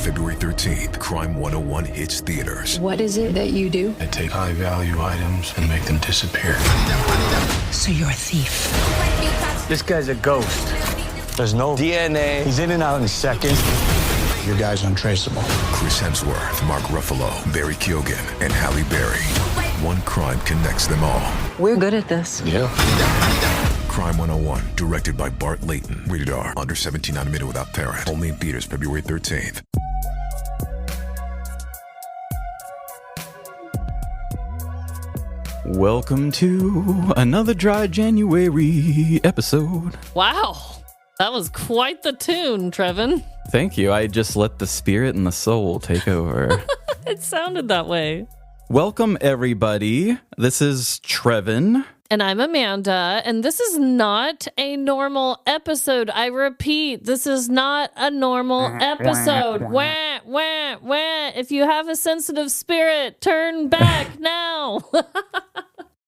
February 13th, Crime 101 hits theaters. What is it that you do? I take high-value items and make them disappear. So you're a thief. This guy's a ghost. There's no DNA. He's in and out in seconds. Your guy's untraceable. Chris Hemsworth, Mark Ruffalo, Barry Keoghan, and Halle Berry. One crime connects them all. We're good at this. Yeah. Crime 101, directed by Bart Layton. Rated R, under 17 on minute without parent. Only in theaters February 13th. Welcome to another Dry January episode. Wow, that was quite the tune, Trevin. Thank you. I just let the spirit and the soul take over. It sounded that way. Welcome, everybody. This is Trevin. And I'm Amanda, and this is not a normal episode. I repeat, this is not a normal episode. Wah, wah, wah. If you have a sensitive spirit, turn back now.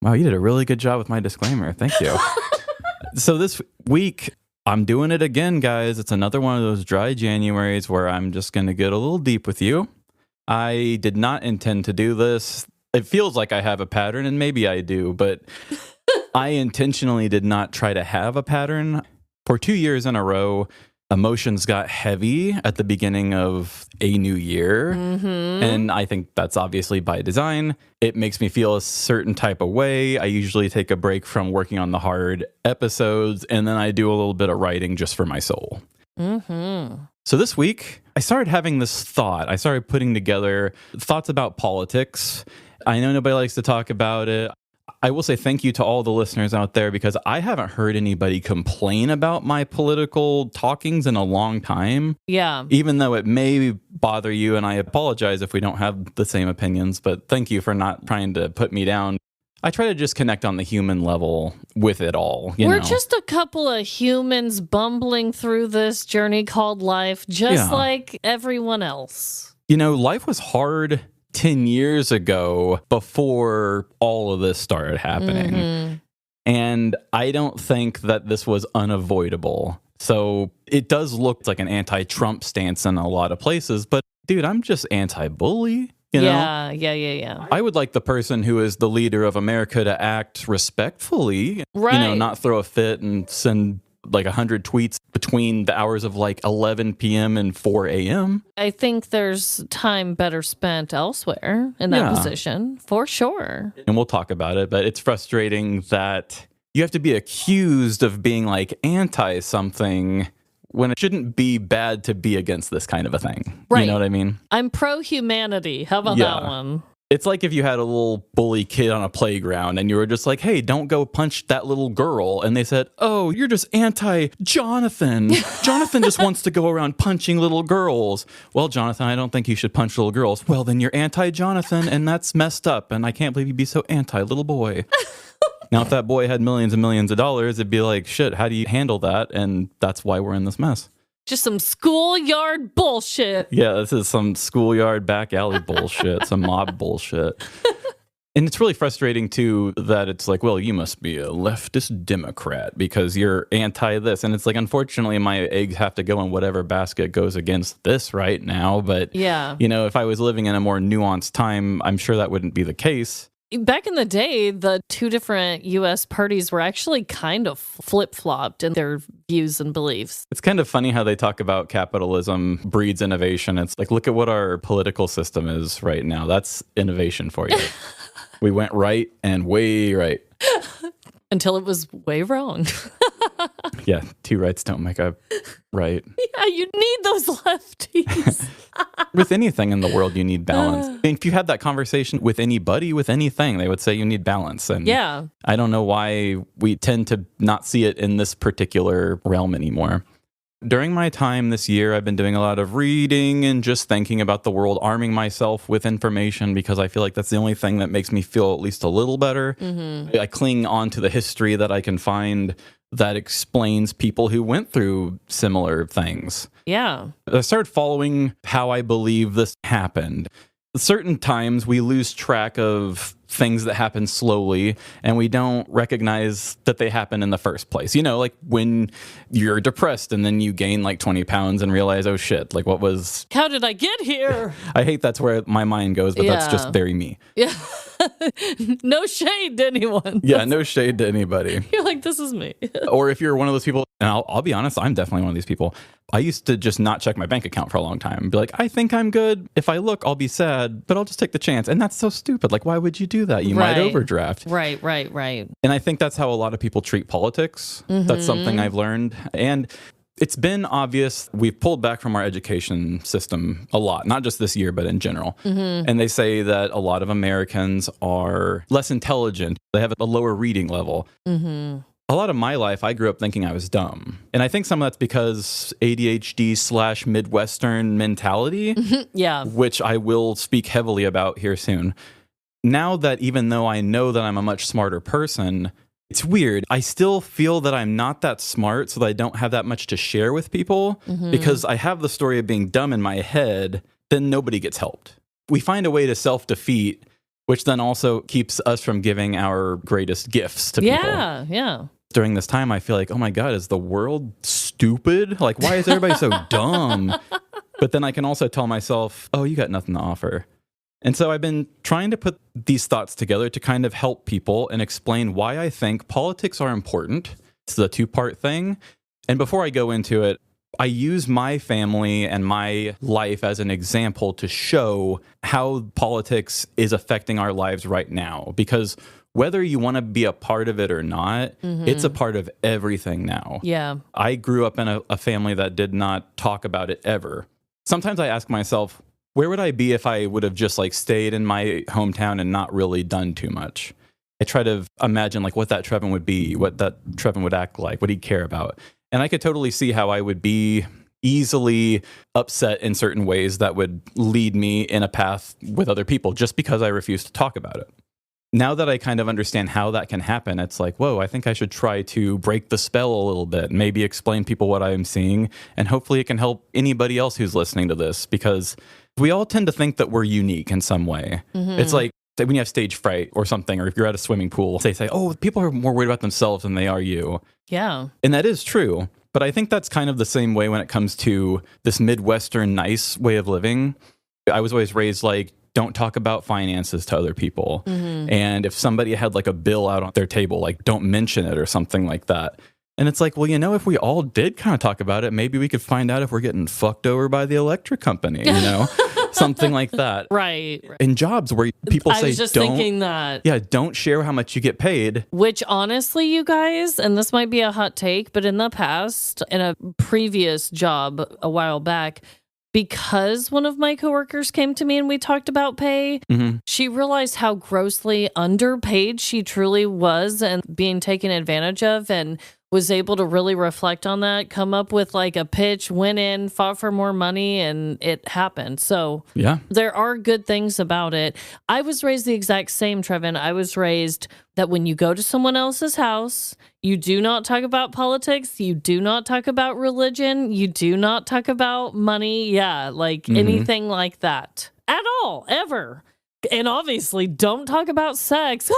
Wow, you did a really good job with my disclaimer. Thank you. So this week, I'm doing it again, guys. It's another one of those dry Januaries where I'm just going to get a little deep with you. I did not intend to do this. It feels like I have a pattern, and maybe I do, but I intentionally did not try to have a pattern. For 2 years in a row, emotions got heavy at the beginning of a new year, and I think that's obviously by design. It makes me feel a certain type of way. I usually take a break from working on the hard episodes, and then I do a little bit of writing just for my soul. So this week, I started having this thought. I started putting together thoughts about politics. I know nobody likes to talk about it. I will say thank you to all the listeners out there because I haven't heard anybody complain about my political talkings in a long time. Yeah. Even though it may bother you, and I apologize if we don't have the same opinions, but thank you for not trying to put me down. I try to just connect on the human level with it all. We're just a couple of humans bumbling through this journey called life, just like everyone else. You know, life was hard 10 years ago before all of this started happening. And I don't think that this was unavoidable. So it does look like an anti-Trump stance in a lot of places, but dude, I'm just anti-bully. You know? Yeah. I would like the person who is the leader of America to act respectfully, right? You know, not throw a fit and send like 100 tweets between the hours of like 11 p.m. and 4 a.m. I think there's time better spent elsewhere in that position, for sure. And we'll talk about it, but it's frustrating that you have to be accused of being like anti something when it shouldn't be bad to be against this kind of a thing. Right. You know what I mean? I'm pro-humanity. How about that one? It's like if you had a little bully kid on a playground and you were just like, hey, don't go punch that little girl. And they said, oh, you're just anti-Jonathan. Jonathan just wants to go around punching little girls. Well, Jonathan, I don't think you should punch little girls. Well, then you're anti-Jonathan, and that's messed up. And I can't believe you'd be so anti-little boy. Now, if that boy had millions and millions of dollars, it'd be like, shit, how do you handle that? And that's why we're in this mess. Just some schoolyard bullshit. Yeah, this is some schoolyard back alley bullshit, some mob bullshit. And it's really frustrating, too, that it's like, well, you must be a leftist Democrat because you're anti this. And it's like, unfortunately, my eggs have to go in whatever basket goes against this right now. But, you know, if I was living in a more nuanced time, I'm sure that wouldn't be the case. Back in the day, the two different U.S. parties were actually kind of flip-flopped in their views and beliefs. It's kind of funny how they talk about capitalism breeds innovation. It's like, look at what our political system is right now. That's innovation for you. We went right and way right. Until it was way wrong. Yeah, two rights don't make a right. Yeah, you need those lefties. With anything in the world, you need balance. I mean, if you had that conversation with anybody, with anything, they would say you need balance. And I don't know why we tend to not see it in this particular realm anymore. During my time this year, I've been doing a lot of reading and just thinking about the world, arming myself with information because I feel like that's the only thing that makes me feel at least a little better. I cling on to the history that I can find that explains people who went through similar things. Yeah. I started following how I believe this happened. certain times we lose track of things that happen slowly and we don't recognize that they happen in the first place. You know, like when you're depressed and then you gain like 20 pounds and realize, oh shit, like what was... How did I get here? I hate that's where my mind goes, but that's just very me. Yeah. No shade to anyone. Yeah, no shade to anybody. You're like, this is me. Or if you're one of those people, and I'll be honest, I'm definitely one of these people. I used to just not check my bank account for a long time. Be like, I think I'm good. If I look, I'll be sad, but I'll just take the chance. And that's so stupid. Like, why would you do that? You might overdraft. Right. And I think that's how a lot of people treat politics. That's something I've learned. And it's been obvious we've pulled back from our education system a lot, not just this year, but in general. And they say that a lot of Americans are less intelligent. They have a lower reading level. A lot of my life, I grew up thinking I was dumb. And I think some of that's because ADHD / Midwestern mentality, which I will speak heavily about here soon. Now that even though I know that I'm a much smarter person, it's weird. I still feel that I'm not that smart, so that I don't have that much to share with people because I have the story of being dumb in my head, then nobody gets helped. We find a way to self-defeat, which then also keeps us from giving our greatest gifts to people. Yeah. During this time, I feel like, oh my God, is the world stupid? Like, why is everybody so dumb? But then I can also tell myself, oh, you got nothing to offer. And so I've been trying to put these thoughts together to kind of help people and explain why I think politics are important. It's the two-part thing. And before I go into it, I use my family and my life as an example to show how politics is affecting our lives right now. Because whether you want to be a part of it or not, it's a part of everything now. Yeah. I grew up in a family that did not talk about it ever. Sometimes I ask myself, where would I be if I would have just like stayed in my hometown and not really done too much? I try to imagine like what that Trevin would be, what that Trevin would act like, what he'd care about. And I could totally see how I would be easily upset in certain ways that would lead me in a path with other people just because I refuse to talk about it. Now that I kind of understand how that can happen, it's like, whoa, I think I should try to break the spell a little bit, maybe explain people what I'm seeing, and hopefully it can help anybody else who's listening to this, because we all tend to think that we're unique in some way. It's like when you have stage fright or something, or if you're at a swimming pool, they say, oh, people are more worried about themselves than they are you. Yeah. And that is true. But I think that's kind of the same way when it comes to this Midwestern nice way of living. I was always raised like, don't talk about finances to other people. And if somebody had like a bill out on their table, like don't mention it or something like that. And it's like, well, you know, if we all did kind of talk about it, maybe we could find out if we're getting fucked over by the electric company, you know, something like that. Right. In jobs where people say, I was just thinking that. Yeah, don't share how much you get paid. Which honestly, you guys, and this might be a hot take, but in the past, in a previous job a while back, because one of my coworkers came to me and we talked about pay, she realized how grossly underpaid she truly was and being taken advantage of, and was able to really reflect on that, come up with like a pitch, went in, fought for more money, and it happened. So yeah, there are good things about it. I was raised the exact same, Trevin. I was raised that when you go to someone else's house, you do not talk about politics. You do not talk about religion. You do not talk about money. Yeah, like anything like that at all, ever. And obviously, don't talk about sex.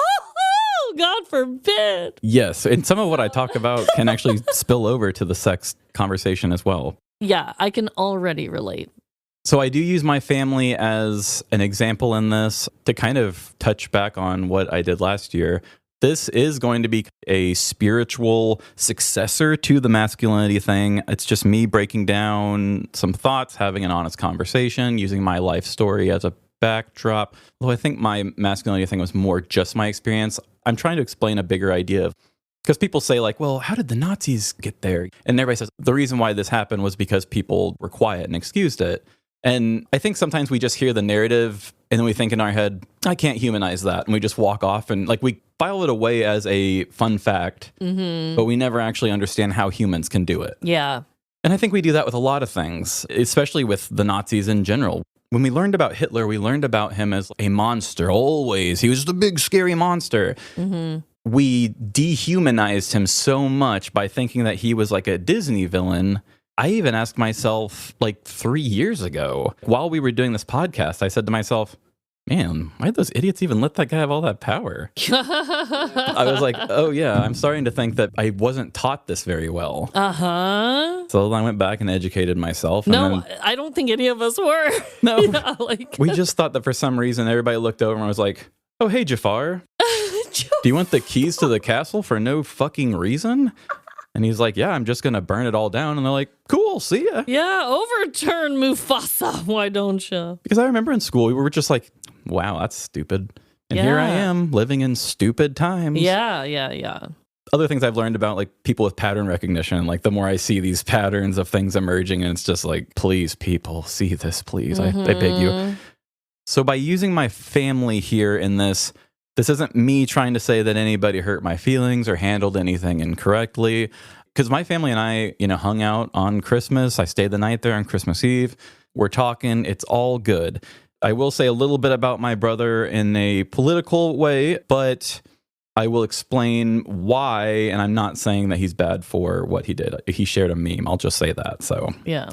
God forbid. Yes, and some of what I talk about can actually spill over to the sex conversation as well. Yeah, I can already relate. So I do use my family as an example in this to kind of touch back on what I did last year. This is going to be a spiritual successor to the masculinity thing. It's just me breaking down some thoughts, having an honest conversation, using my life story as a backdrop. Although I think my masculinity thing was more just my experience. I'm trying to explain a bigger idea of, because people say like, well, how did the Nazis get there? And everybody says the reason why this happened was because people were quiet and excused it. And I think sometimes we just hear the narrative and then we think in our head, I can't humanize that. And we just walk off and like we file it away as a fun fact, but we never actually understand how humans can do it. Yeah. And I think we do that with a lot of things, especially with the Nazis in general. When we learned about Hitler, we learned about him as a monster, always. He was the big, scary monster. We dehumanized him so much by thinking that he was like a Disney villain. I even asked myself like 3 years ago, while we were doing this podcast, I said to myself, man, why did those idiots even let that guy have all that power? I was like, oh yeah, I'm starting to think that I wasn't taught this very well. Uh-huh. So I went back and educated myself. And No, then, I don't think any of us were. No. Yeah, like, we just thought that for some reason everybody looked over and was like, oh, hey, Jafar, do you want the keys to the castle for no fucking reason? And he's like, yeah, I'm just going to burn it all down. And they're like, cool, see ya. yeah, overturn Mufasa. Why don't you? Because I remember in school, we were just like, wow, that's stupid. And here I Yeah. am living in stupid times. Yeah. Other things I've learned about like people with pattern recognition, like the more I see these patterns of things emerging, and it's just like, please, people, see this, please. I beg you. So by using my family here in this isn't me trying to say that anybody hurt my feelings or handled anything incorrectly. Because my family and I, hung out on Christmas. I stayed the night there on Christmas Eve. We're talking. It's all good. I will say a little bit about my brother in a political way, but I will explain why. And I'm not saying that he's bad for what he did. He shared a meme. I'll just say that. So, Yeah.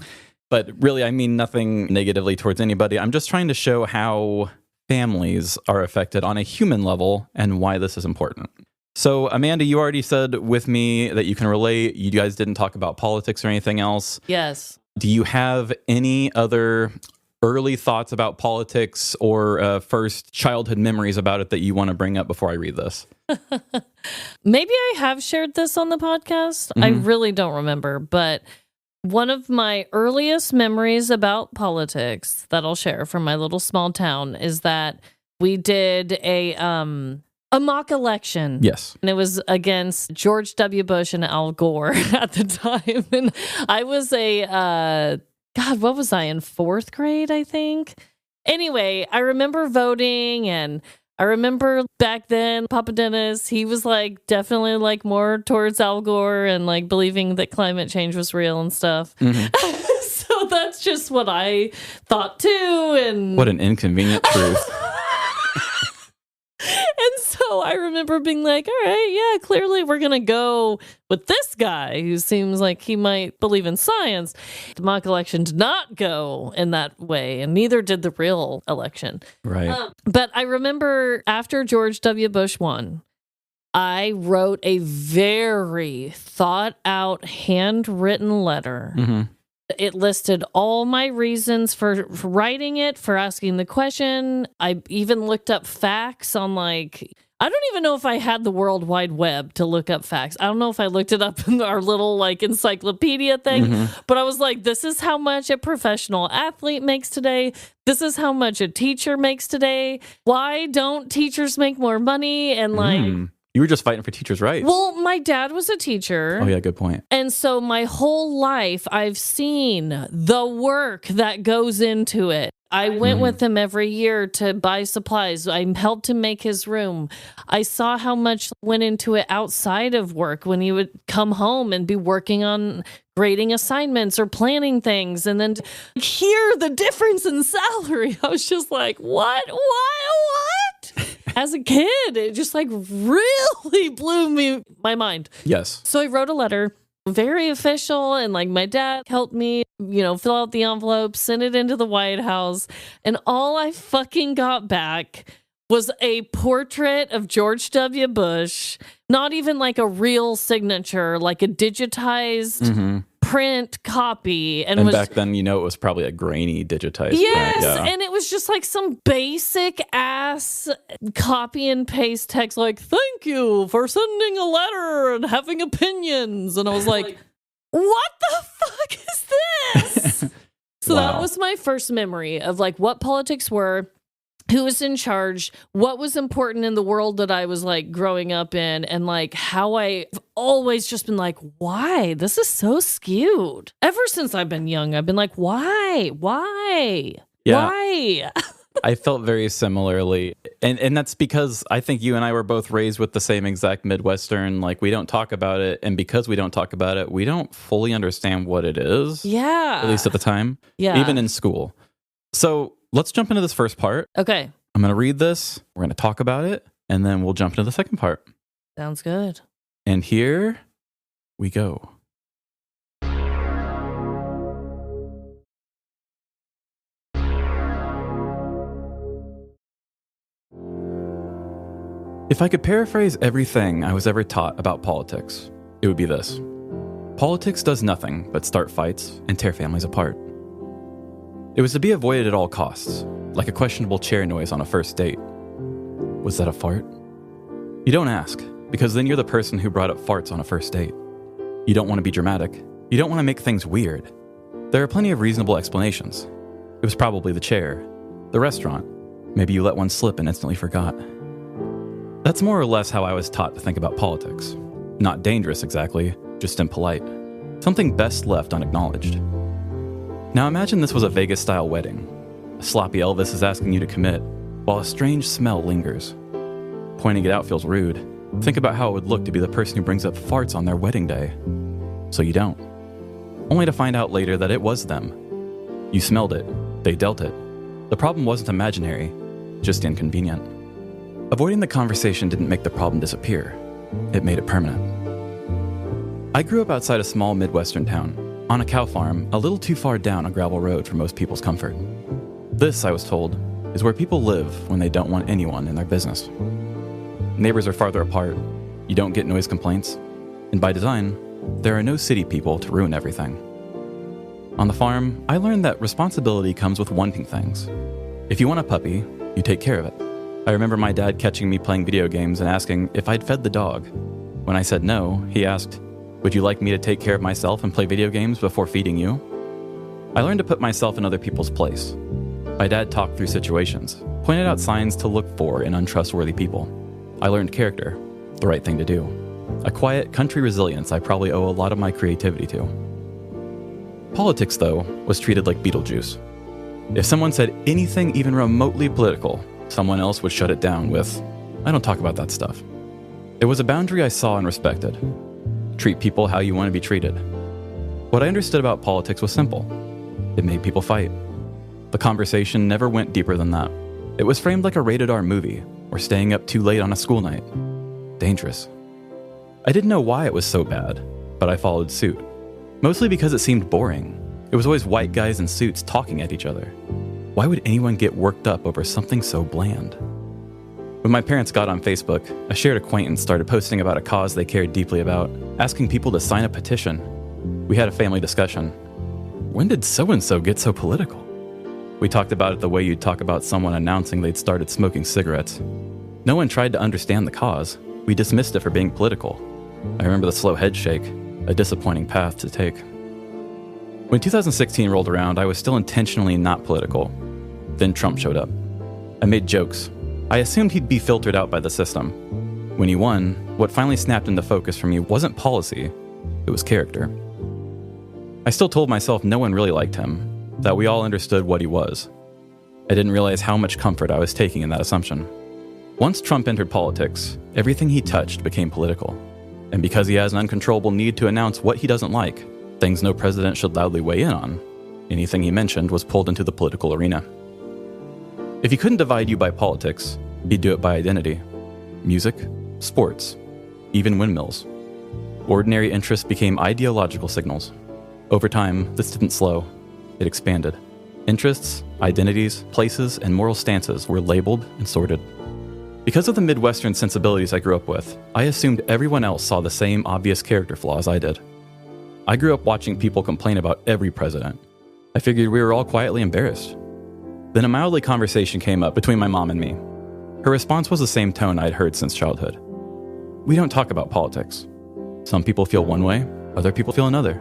but really, I mean nothing negatively towards anybody. I'm just trying to show how families are affected on a human level and why this is important. So, Amanda, you already said with me that you can relate. You guys didn't talk about politics or anything else. Yes. Do you have any other early thoughts about politics or first childhood memories about it that you want to bring up before I read this? Maybe I have shared this on the podcast. I really don't remember, but one of my earliest memories about politics that I'll share from my little small town is that we did a mock election. Yes. And it was against George W. Bush and Al Gore at the time. And I was what was I, in 4th grade, I think? Anyway, I remember voting, and I remember back then, Papa Dennis, he was like definitely like more towards Al Gore and like believing that climate change was real and stuff. So that's just what I thought too. And What an inconvenient truth. And so I remember being like, all right, yeah, clearly we're going to go with this guy who seems like he might believe in science. The mock election did not go in that way, and neither did the real election. Right. But I remember after George W. Bush won, I wrote a very thought out handwritten letter. It listed all my reasons for writing it, for asking the question. I even looked up facts on I don't even know if I had the World Wide Web to look up facts. I don't know if I looked it up in our little encyclopedia thing, but I was like, this is how much a professional athlete makes today. This is how much a teacher makes today. Why don't teachers make more money? And You were just fighting for teachers' rights. well, my dad was a teacher. Oh, yeah, good point. And so my whole life, I've seen the work that goes into it. I went with him every year to buy supplies. I helped him make his room. I saw how much went into it outside of work when he would come home and be working on grading assignments or planning things. And then to hear the difference in salary, I was just like, what? As a kid, it just really blew my mind. Yes. So I wrote a letter, very official, and my dad helped me, fill out the envelope, send it into the White House, and all I fucking got back was a portrait of George W. Bush, not even a real signature, like a digitized print copy. And back then, it was probably a grainy digitized yes, print. Yeah. and it was just some basic ass copy and paste text thank you for sending a letter and having opinions. And I was like, what the fuck is this? So Wow. that was my first memory of what politics were, who was in charge, what was important in the world that I was growing up in, and how I've always just been why? This is so skewed. Ever since I've been young, I've been why? Yeah. Why? I felt very similarly. And that's because I think you and I were both raised with the same exact Midwestern, we don't talk about it. And because we don't talk about it, we don't fully understand what it is. Yeah. At least at the time. Yeah. Even in school. So let's jump into this first part. Okay. I'm going to read this. We're going to talk about it. And then we'll jump into the second part. Sounds good. And here we go. If I could paraphrase everything I was ever taught about politics, it would be this. Politics does nothing but start fights and tear families apart. It was to be avoided at all costs, like a questionable chair noise on a first date. Was that a fart? You don't ask, because then you're the person who brought up farts on a first date. You don't want to be dramatic. You don't want to make things weird. There are plenty of reasonable explanations. It was probably the chair, the restaurant. Maybe you let one slip and instantly forgot. That's more or less how I was taught to think about politics. Not dangerous exactly, just impolite. Something best left unacknowledged. Now imagine this was a Vegas-style wedding. A sloppy Elvis is asking you to commit, while a strange smell lingers. Pointing it out feels rude. Think about how it would look to be the person who brings up farts on their wedding day. So you don't. Only to find out later that it was them. You smelled it. They dealt it. The problem wasn't imaginary, just inconvenient. Avoiding the conversation didn't make the problem disappear. It made it permanent. I grew up outside a small Midwestern town, on a cow farm a little too far down a gravel road for most people's comfort. This, I was told, is where people live when they don't want anyone in their business. Neighbors are farther apart, you don't get noise complaints, and by design, there are no city people to ruin everything. On the farm, I learned that responsibility comes with wanting things. If you want a puppy, you take care of it. I remember my dad catching me playing video games and asking if I'd fed the dog. When I said no, he asked, "Would you like me to take care of myself and play video games before feeding you?" I learned to put myself in other people's place. My dad talked through situations, pointed out signs to look for in untrustworthy people. I learned character, the right thing to do. A quiet country resilience I probably owe a lot of my creativity to. Politics, though, was treated like Beetlejuice. If someone said anything even remotely political, someone else would shut it down with, "I don't talk about that stuff." It was a boundary I saw and respected. Treat people how you want to be treated. What I understood about politics was simple. It made people fight. The conversation never went deeper than that. It was framed like a rated R movie, or staying up too late on a school night. Dangerous. I didn't know why it was so bad, but I followed suit. Mostly because it seemed boring. It was always white guys in suits talking at each other. Why would anyone get worked up over something so bland? When my parents got on Facebook, a shared acquaintance started posting about a cause they cared deeply about, asking people to sign a petition. We had a family discussion. When did so-and-so get so political? We talked about it the way you'd talk about someone announcing they'd started smoking cigarettes. No one tried to understand the cause. We dismissed it for being political. I remember the slow head shake, a disappointing path to take. When 2016 rolled around, I was still intentionally not political. Then Trump showed up. I made jokes. I assumed he'd be filtered out by the system. When he won, what finally snapped into focus for me wasn't policy, it was character. I still told myself no one really liked him, that we all understood what he was. I didn't realize how much comfort I was taking in that assumption. Once Trump entered politics, everything he touched became political. And because he has an uncontrollable need to announce what he doesn't like, things no president should loudly weigh in on, anything he mentioned was pulled into the political arena. If he couldn't divide you by politics, he'd do it by identity. Music, sports, even windmills. Ordinary interests became ideological signals. Over time, this didn't slow. It expanded. Interests, identities, places, and moral stances were labeled and sorted. Because of the Midwestern sensibilities I grew up with, I assumed everyone else saw the same obvious character flaws I did. I grew up watching people complain about every president. I figured we were all quietly embarrassed. Then a mildly conversation came up between my mom and me. Her response was the same tone I'd heard since childhood. We don't talk about politics. Some people feel one way, other people feel another.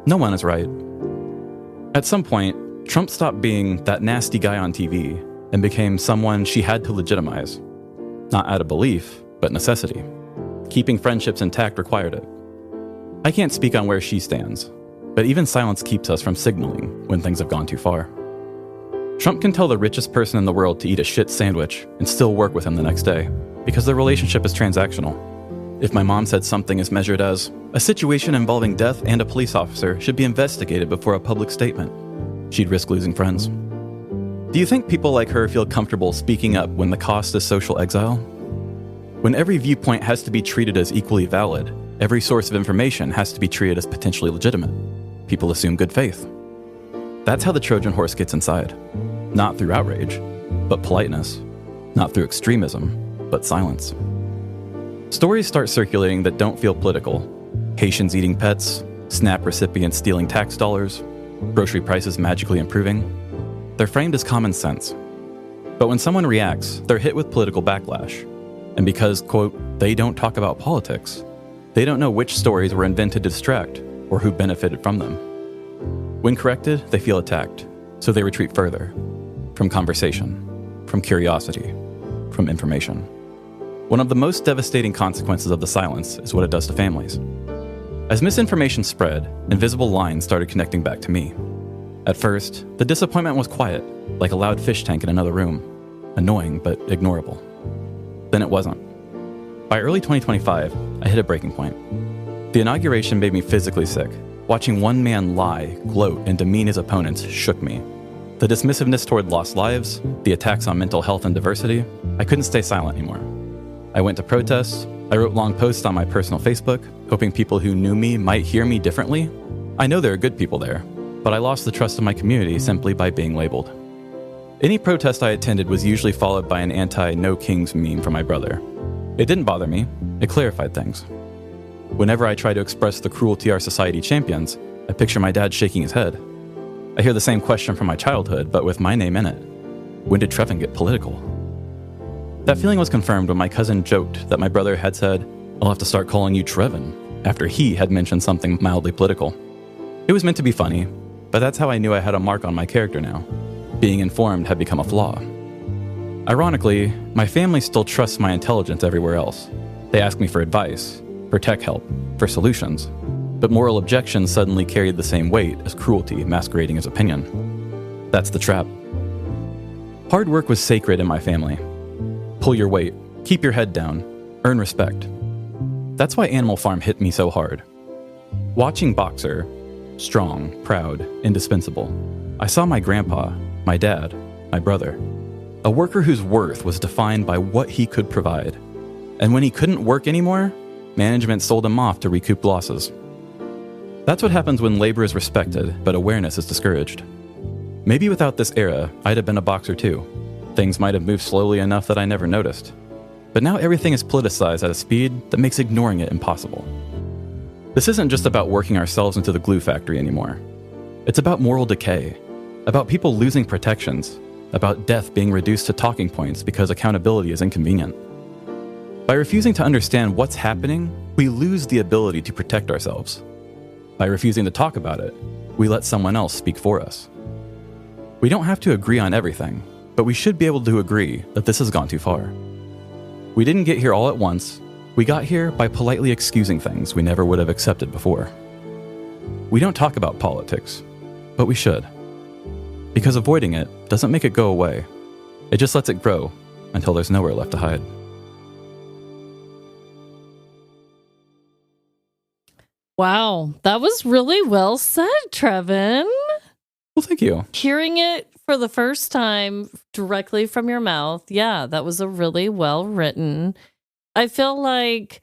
No one is right. At some point, Trump stopped being that nasty guy on TV and became someone she had to legitimize. Not out of belief, but necessity. Keeping friendships intact required it. I can't speak on where she stands, but even silence keeps us from signaling when things have gone too far. Trump can tell the richest person in the world to eat a shit sandwich and still work with him the next day, because their relationship is transactional. If my mom said something as measured as, "A situation involving death and a police officer should be investigated before a public statement," she'd risk losing friends. Do you think people like her feel comfortable speaking up when the cost is social exile? When every viewpoint has to be treated as equally valid, every source of information has to be treated as potentially legitimate. People assume good faith. That's how the Trojan horse gets inside. Not through outrage, but politeness. Not through extremism, but silence. Stories start circulating that don't feel political. Haitians eating pets, SNAP recipients stealing tax dollars, grocery prices magically improving. They're framed as common sense. But when someone reacts, they're hit with political backlash. And because, quote, they don't talk about politics, they don't know which stories were invented to distract or who benefited from them. When corrected, they feel attacked, so they retreat further. From conversation, from curiosity, from information. One of the most devastating consequences of the silence is what it does to families. As misinformation spread, invisible lines started connecting back to me. At first, the disappointment was quiet, like a loud fish tank in another room. Annoying, but ignorable. Then it wasn't. By early 2025, I hit a breaking point. The inauguration made me physically sick. Watching one man lie, gloat, and demean his opponents shook me. The dismissiveness toward lost lives, the attacks on mental health and diversity, I couldn't stay silent anymore. I went to protests, I wrote long posts on my personal Facebook, hoping people who knew me might hear me differently. I know there are good people there, but I lost the trust of my community simply by being labeled. Any protest I attended was usually followed by an anti-No Kings meme from my brother. It didn't bother me, it clarified things. Whenever I try to express the cruelty our society champions, I picture my dad shaking his head. I hear the same question from my childhood, but with my name in it. When did Trevin get political? That feeling was confirmed when my cousin joked that my brother had said, "I'll have to start calling you Trevin," after he had mentioned something mildly political. It was meant to be funny, but that's how I knew I had a mark on my character now. Being informed had become a flaw. Ironically, my family still trusts my intelligence everywhere else. They ask me for advice, for tech help, for solutions. But moral objections suddenly carried the same weight as cruelty masquerading as opinion. That's the trap. Hard work was sacred in my family. Pull your weight, keep your head down, earn respect. That's why Animal Farm hit me so hard. Watching Boxer, strong, proud, indispensable, I saw my grandpa, my dad, my brother, a worker whose worth was defined by what he could provide. And when he couldn't work anymore, management sold him off to recoup losses. That's what happens when labor is respected, but awareness is discouraged. Maybe without this era, I'd have been a boxer too. Things might have moved slowly enough that I never noticed. But now everything is politicized at a speed that makes ignoring it impossible. This isn't just about working ourselves into the glue factory anymore. It's about moral decay, about people losing protections, about death being reduced to talking points because accountability is inconvenient. By refusing to understand what's happening, we lose the ability to protect ourselves. By refusing to talk about it, we let someone else speak for us. We don't have to agree on everything, but we should be able to agree that this has gone too far. We didn't get here all at once. We got here by politely excusing things we never would have accepted before. We don't talk about politics, but we should. Because avoiding it doesn't make it go away. It just lets it grow until there's nowhere left to hide. Wow, that was really well said, Trevin. Well, thank you. Hearing it for the first time directly from your mouth, yeah, that was a really well written. I feel like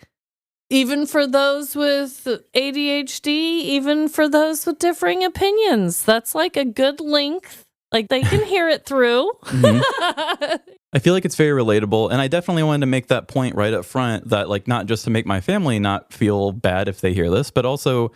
even for those with ADHD, even for those with differing opinions, that's like a good length. Like they can hear it through. Mm-hmm. I feel like it's very relatable, and I definitely wanted to make that point right up front that, like, not just to make my family not feel bad if they hear this, but also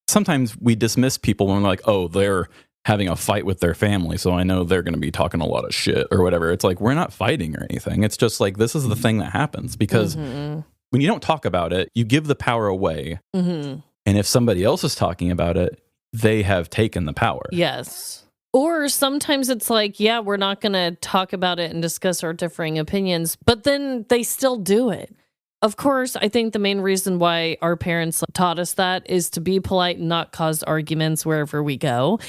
sometimes we dismiss people when we're like, oh, they're having a fight with their family, so I know they're going to be talking a lot of shit or whatever. It's like, we're not fighting or anything. It's just like, this is the thing that happens because when you don't talk about it, you give the power away. And if somebody else is talking about it, they have taken the power. Yes. Or sometimes it's like, yeah, we're not going to talk about it and discuss our differing opinions, but then they still do it. Of course, I think the main reason why our parents taught us that is to be polite and not cause arguments wherever we go.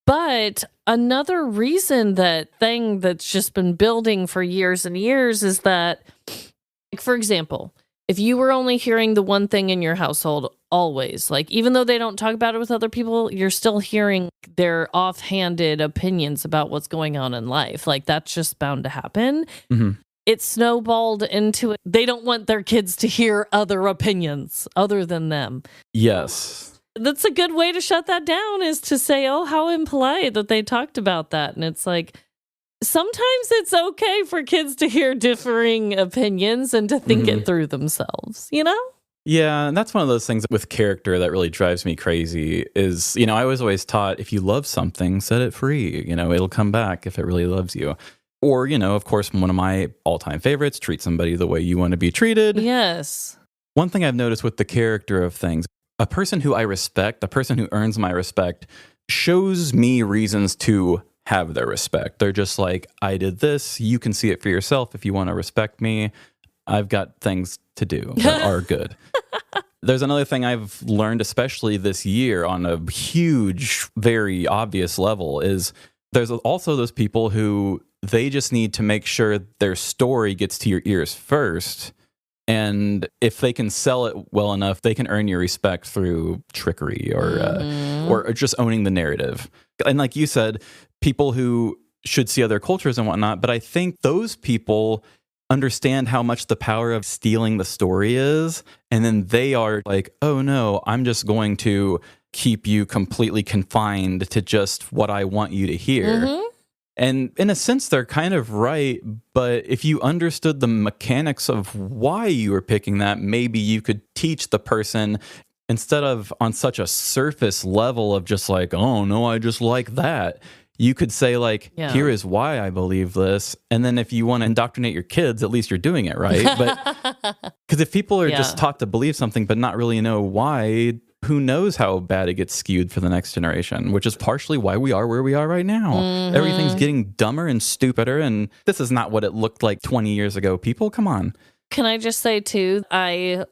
But another reason, that thing that's just been building for years and years, is that, like, for example, if you were only hearing the one thing in your household always, like, even though they don't talk about it with other people, you're still hearing their offhanded opinions about what's going on in life. Like, that's just bound to happen. It snowballed into it. They don't want their kids to hear other opinions other than them. Yes. That's a good way to shut that down, is to say, oh, how impolite that they talked about that. And it's like, sometimes it's okay for kids to hear differing opinions and to think it through themselves, you know? Yeah, and that's one of those things with character that really drives me crazy is, I was always taught if you love something, set it free. It'll come back if it really loves you. Or, of course, one of my all-time favorites, treat somebody the way you want to be treated. Yes. One thing I've noticed with the character of things, a person who I respect, a person who earns my respect, shows me reasons to have their respect. They're just like, I did this. You can see it for yourself if you want to respect me. I've got things to do that are good. There's another thing I've learned, especially this year on a huge, very obvious level, is there's also those people who they just need to make sure their story gets to your ears first. And if they can sell it well enough, they can earn your respect through trickery or just owning the narrative. And like you said, people who should see other cultures and whatnot, but I think those people understand how much the power of stealing the story is. And then they are like, oh no, I'm just going to keep you completely confined to just what I want you to hear. And in a sense, they're kind of right. But if you understood the mechanics of why you were picking that, maybe you could teach the person instead of on such a surface level of just like, oh no, I just like that. You could say like, here is why I believe this. And then if you want to indoctrinate your kids, at least you're doing it right. But because if people are just taught to believe something but not really know why, who knows how bad it gets skewed for the next generation, which is partially why we are where we are right now. Everything's getting dumber and stupider. And this is not what it looked like 20 years ago. People, come on. Can I just say, too, I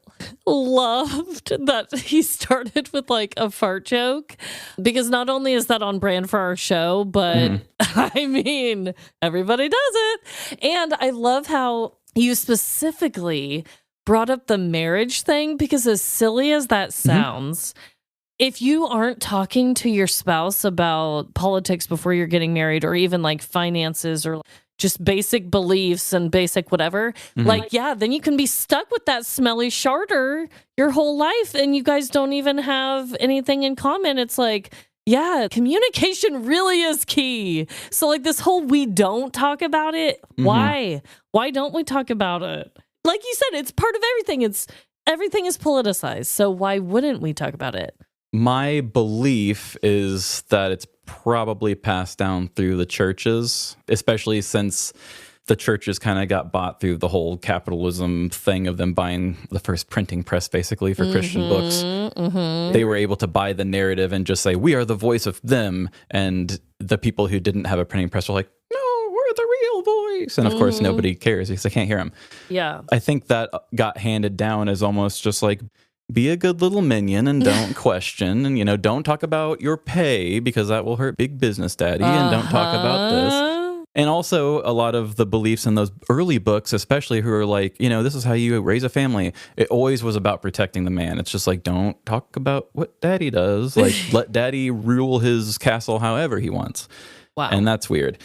loved that he started with like a fart joke, because not only is that on brand for our show, but I mean, everybody does it. And I love how you specifically brought up the marriage thing, because as silly as that sounds, if you aren't talking to your spouse about politics before you're getting married, or even like finances or just basic beliefs and basic whatever, then you can be stuck with that smelly sharter your whole life and you guys don't even have anything in common. It's like, communication really is key. So like this whole we don't talk about it. Why? Why don't we talk about it? Like you said, it's part of everything. Everything is politicized. So why wouldn't we talk about it? My belief is that it's probably passed down through the churches, especially since the churches kind of got bought through the whole capitalism thing of them buying the first printing press, basically, for Christian books. They were able to buy the narrative and just say, we are the voice of them. And the people who didn't have a printing press were like, no, we're the real voice. And of course, nobody cares because they can't hear them. Yeah. I think that got handed down as almost just like, be a good little minion and don't question. And, don't talk about your pay because that will hurt big business daddy. And don't talk about this. And also a lot of the beliefs in those early books, especially who are like, this is how you raise a family. It always was about protecting the man. It's just like, don't talk about what daddy does. Like, let daddy rule his castle however he wants. Wow. And that's weird.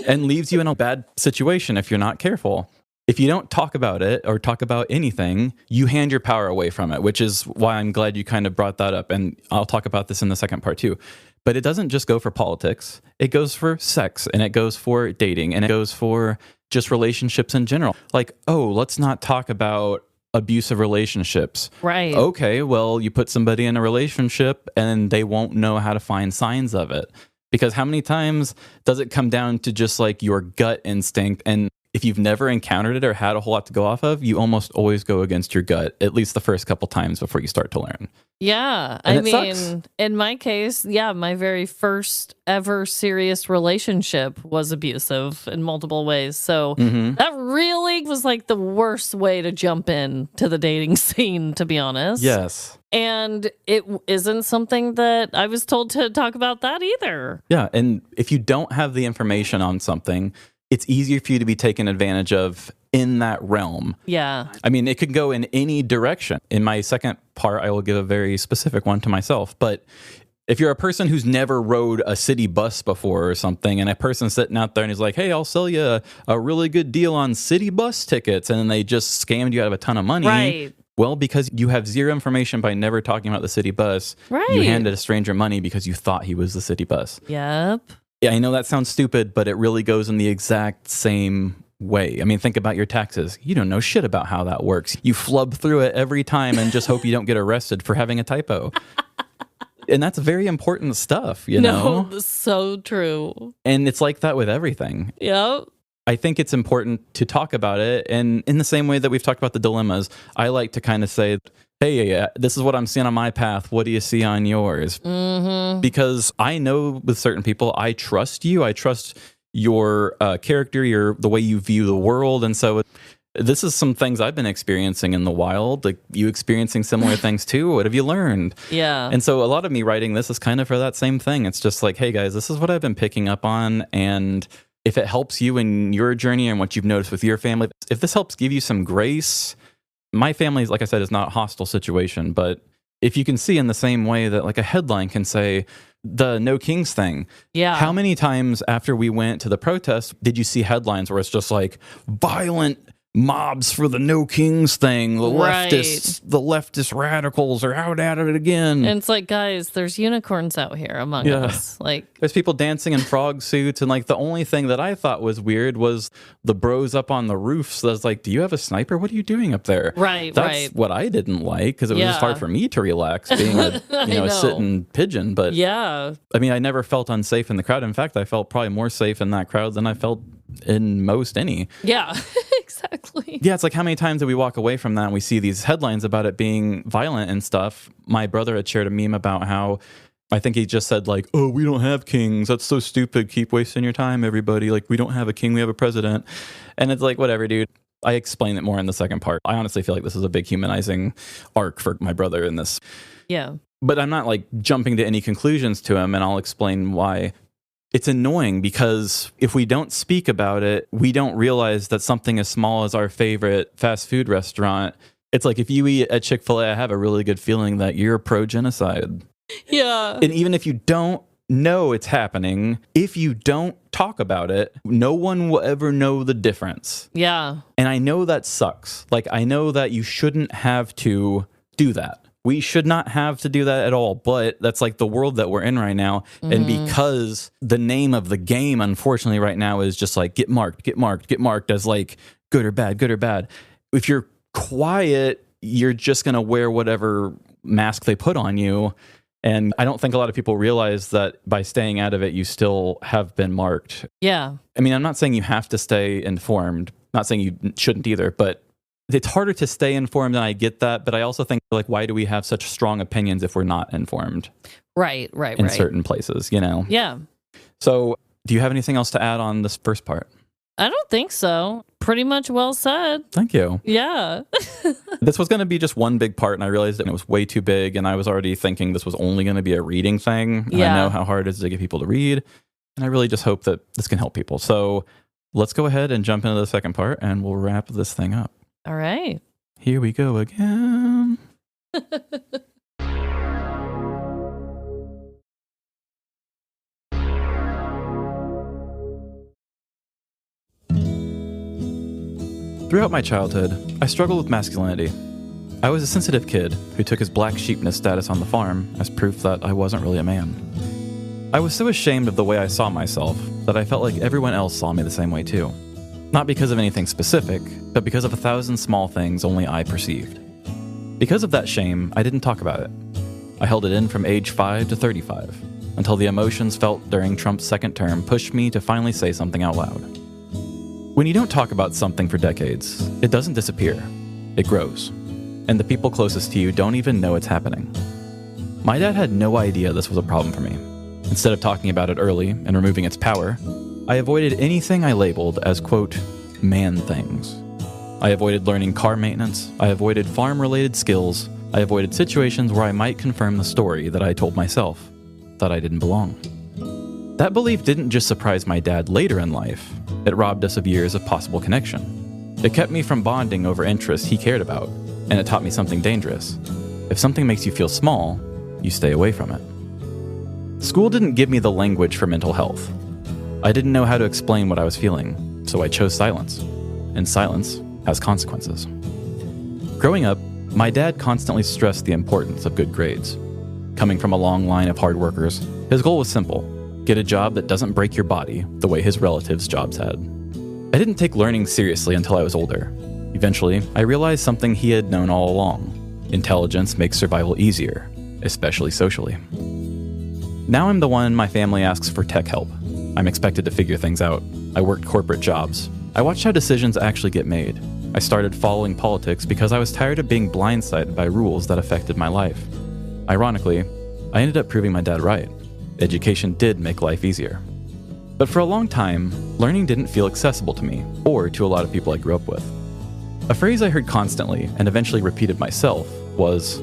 And leaves you in a bad situation if you're not careful. If you don't talk about it or talk about anything, you hand your power away from it, which is why I'm glad you kind of brought that up. And I'll talk about this in the second part too. But it doesn't just go for politics. It goes for sex, and it goes for dating, and it goes for just relationships in general. Like, let's not talk about abusive relationships. Right. Okay, well, you put somebody in a relationship and they won't know how to find signs of it. Because how many times does it come down to just like your gut instinct? And if you've never encountered it or had a whole lot to go off of, you almost always go against your gut, at least the first couple times before you start to learn. Yeah. And I mean, in my case, my very first ever serious relationship was abusive in multiple ways. So that really was like the worst way to jump in to the dating scene, to be honest. Yes. And it isn't something that I was told to talk about that either. Yeah. And if you don't have the information on something, it's easier for you to be taken advantage of in that realm. Yeah. I mean, it could go in any direction. In my second part, I will give a very specific one to myself. But if you're a person who's never rode a city bus before or something, and a person sitting out there and is like, hey, I'll sell you a really good deal on city bus tickets, and then they just scammed you out of a ton of money. Right. Well, because you have zero information by never talking about the city bus, Right. You handed a stranger money because you thought he was the city bus. Yep. I know that sounds stupid, but it really goes in the exact same way. I mean, think about your taxes. You don't know shit about how that works. You flub through it every time and just hope you don't get arrested for having a typo. And that's very important stuff, you know? No, so true. And it's like that with everything. Yep. I think it's important to talk about it. And in the same way that we've talked about the dilemmas, I like to kind of say, hey, this is what I'm seeing on my path. What do you see on yours? Mm-hmm. Because I know with certain people, I trust you. I trust your character, the way you view the world. And so this is some things I've been experiencing in the wild. Like, you experiencing similar things too? What have you learned? Yeah. And so a lot of me writing this is kind of for that same thing. It's just like, hey guys, this is what I've been picking up on. And if it helps you in your journey and what you've noticed with your family, if this helps give you some grace, my family, like I said, is not a hostile situation, but if you can see in the same way that like a headline can say the No Kings thing. Yeah. How many times after we went to the protest did you see headlines where it's just like violent mobs for the No Kings thing? The leftist radicals are out at it again. And it's like, guys, there's unicorns out here among us. Like, there's people dancing in frog suits, and like the only thing that I thought was weird was the bros up on the roofs. That's like, do you have a sniper? What are you doing up there? Right, That's what I didn't like, because it was just hard for me to relax being a sitting pigeon. But yeah, I mean, I never felt unsafe in the crowd. In fact, I felt probably more safe in that crowd than I felt in most any. Yeah, exactly. Yeah, it's like, how many times do we walk away from that and we see these headlines about it being violent and stuff? My brother had shared a meme about how, I think he just said like, oh, we don't have kings. That's so stupid. Keep wasting your time, everybody. Like, we don't have a king. We have a president. And it's like, whatever, dude. I explain it more in the second part. I honestly feel like this is a big humanizing arc for my brother in this. Yeah. But I'm not like jumping to any conclusions to him, and I'll explain why. It's annoying because if we don't speak about it, we don't realize that something as small as our favorite fast food restaurant, it's like if you eat at Chick-fil-A, I have a really good feeling that you're pro-genocide. Yeah. And even if you don't know it's happening, if you don't talk about it, no one will ever know the difference. Yeah. And I know that sucks. Like, I know that you shouldn't have to do that. We should not have to do that at all, but that's like the world that we're in right now. Mm-hmm. And because the name of the game, unfortunately, right now is just like get marked as like good or bad. If you're quiet, you're just going to wear whatever mask they put on you. And I don't think a lot of people realize that by staying out of it, you still have been marked. Yeah. I mean, I'm not saying you have to stay informed. Not saying you shouldn't either, but it's harder to stay informed, and I get that, but I also think, like, why do we have such strong opinions if we're not informed? Right. In certain places, you know? Yeah. So, do you have anything else to add on this first part? I don't think so. Pretty much well said. Thank you. Yeah. This was going to be just one big part, and I realized that it was way too big, and I was already thinking this was only going to be a reading thing. Yeah. I know how hard it is to get people to read, and I really just hope that this can help people. So, let's go ahead and jump into the second part, and we'll wrap this thing up. All right. Here we go again. Throughout my childhood, I struggled with masculinity. I was a sensitive kid who took his black sheepness status on the farm as proof that I wasn't really a man. I was so ashamed of the way I saw myself that I felt like everyone else saw me the same way too. Not because of anything specific, but because of 1,000 small things only I perceived. Because of that shame, I didn't talk about it. I held it in from age 5 to 35, until the emotions felt during Trump's second term pushed me to finally say something out loud. When you don't talk about something for decades, it doesn't disappear. It grows. And the people closest to you don't even know it's happening. My dad had no idea this was a problem for me. Instead of talking about it early and removing its power, I avoided anything I labeled as, quote, man things. I avoided learning car maintenance. I avoided farm-related skills. I avoided situations where I might confirm the story that I told myself, that I didn't belong. That belief didn't just surprise my dad later in life. It robbed us of years of possible connection. It kept me from bonding over interests he cared about, and it taught me something dangerous. If something makes you feel small, you stay away from it. School didn't give me the language for mental health. I didn't know how to explain what I was feeling, so I chose silence. And silence has consequences. Growing up, my dad constantly stressed the importance of good grades. Coming from a long line of hard workers, his goal was simple: Get a job that doesn't break your body the way his relatives' jobs had. I didn't take learning seriously until I was older. Eventually, I realized something he had known all along. Intelligence makes survival easier, especially socially. Now I'm the one my family asks for tech help. I'm expected to figure things out. I worked corporate jobs. I watched how decisions actually get made. I started following politics because I was tired of being blindsided by rules that affected my life. Ironically, I ended up proving my dad right. Education did make life easier. But for a long time, learning didn't feel accessible to me, or to a lot of people I grew up with. A phrase I heard constantly, and eventually repeated myself, was,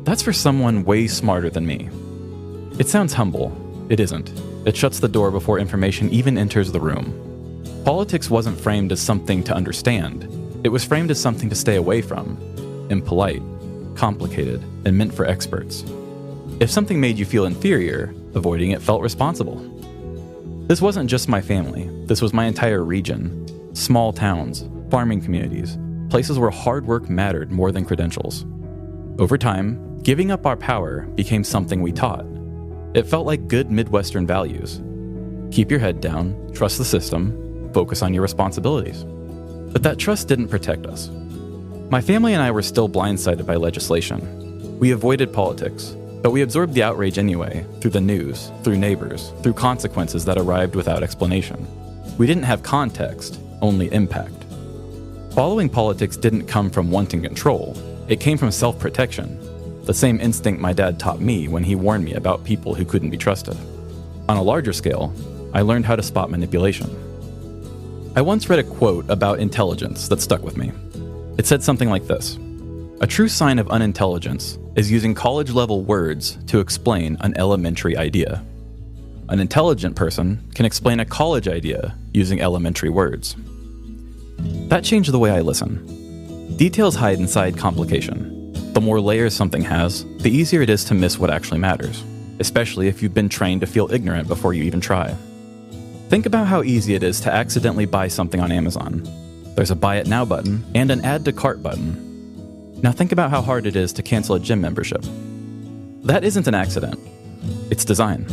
"That's for someone way smarter than me." It sounds humble. It isn't. It shuts the door before information even enters the room. Politics wasn't framed as something to understand. It was framed as something to stay away from. Impolite, complicated, and meant for experts. If something made you feel inferior, avoiding it felt responsible. This wasn't just my family. This was my entire region. Small towns, farming communities, places where hard work mattered more than credentials. Over time, giving up our power became something we taught. It felt like good Midwestern values. Keep your head down, trust the system, focus on your responsibilities. But that trust didn't protect us. My family and I were still blindsided by legislation. We avoided politics, but we absorbed the outrage anyway, through the news, through neighbors, through consequences that arrived without explanation. We didn't have context, only impact. Following politics didn't come from wanting control. It came from self-protection, the same instinct my dad taught me when he warned me about people who couldn't be trusted. On a larger scale, I learned how to spot manipulation. I once read a quote about intelligence that stuck with me. It said something like this: "A true sign of unintelligence is using college-level words to explain an elementary idea. An intelligent person can explain a college idea using elementary words." That changed the way I listen. Details hide inside complication. The more layers something has, the easier it is to miss what actually matters, especially if you've been trained to feel ignorant before you even try. Think about how easy it is to accidentally buy something on Amazon. There's a Buy It Now button and an Add to Cart button. Now think about how hard it is to cancel a gym membership. That isn't an accident. It's design.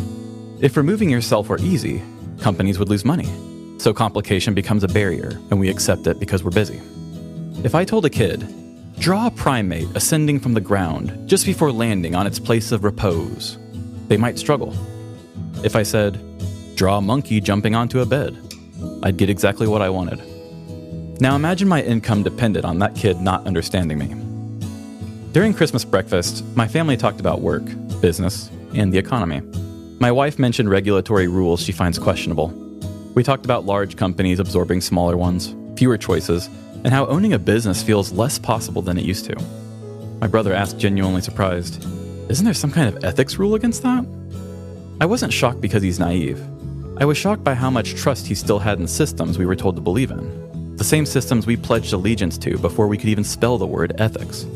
If removing yourself were easy, companies would lose money. So complication becomes a barrier, and we accept it because we're busy. If I told a kid, draw a primate ascending from the ground just before landing on its place of repose, they might struggle. If I said, draw a monkey jumping onto a bed, I'd get exactly what I wanted. Now imagine my income depended on that kid not understanding me. During Christmas breakfast, my family talked about work, business, and the economy. My wife mentioned regulatory rules she finds questionable. We talked about large companies absorbing smaller ones, fewer choices, and how owning a business feels less possible than it used to. My brother asked, genuinely surprised, "Isn't there some kind of ethics rule against that?" I wasn't shocked because he's naive. I was shocked by how much trust he still had in systems we were told to believe in. The same systems we pledged allegiance to before we could even spell the word ethics.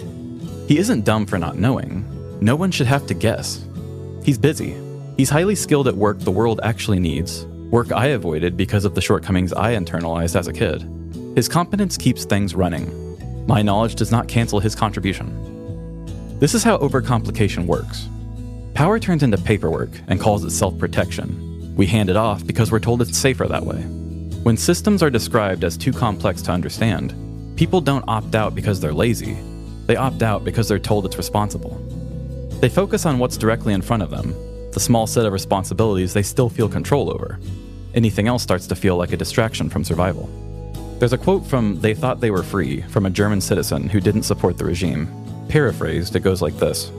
He isn't dumb for not knowing. No one should have to guess. He's busy. He's highly skilled at work the world actually needs, work I avoided because of the shortcomings I internalized as a kid. His competence keeps things running. My knowledge does not cancel his contribution. This is how overcomplication works. Power turns into paperwork and calls itself protection. We hand it off because we're told it's safer that way. When systems are described as too complex to understand, people don't opt out because they're lazy. They opt out because they're told it's responsible. They focus on what's directly in front of them, the small set of responsibilities they still feel control over. Anything else starts to feel like a distraction from survival. There's a quote from They Thought They Were Free from a German citizen who didn't support the regime. Paraphrased, it goes like this: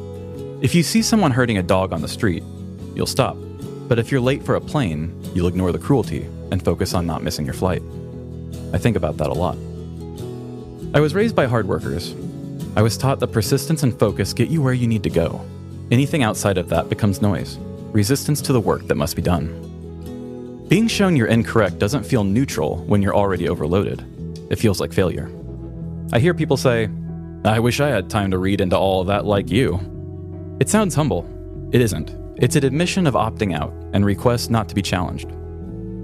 "If you see someone hurting a dog on the street, you'll stop. But if you're late for a plane, you'll ignore the cruelty and focus on not missing your flight." I think about that a lot. I was raised by hard workers. I was taught that persistence and focus get you where you need to go. Anything outside of that becomes noise, resistance to the work that must be done. Being shown you're incorrect doesn't feel neutral when you're already overloaded. It feels like failure. I hear people say, "I wish I had time to read into all of that like you." It sounds humble. It isn't. It's an admission of opting out and request not to be challenged.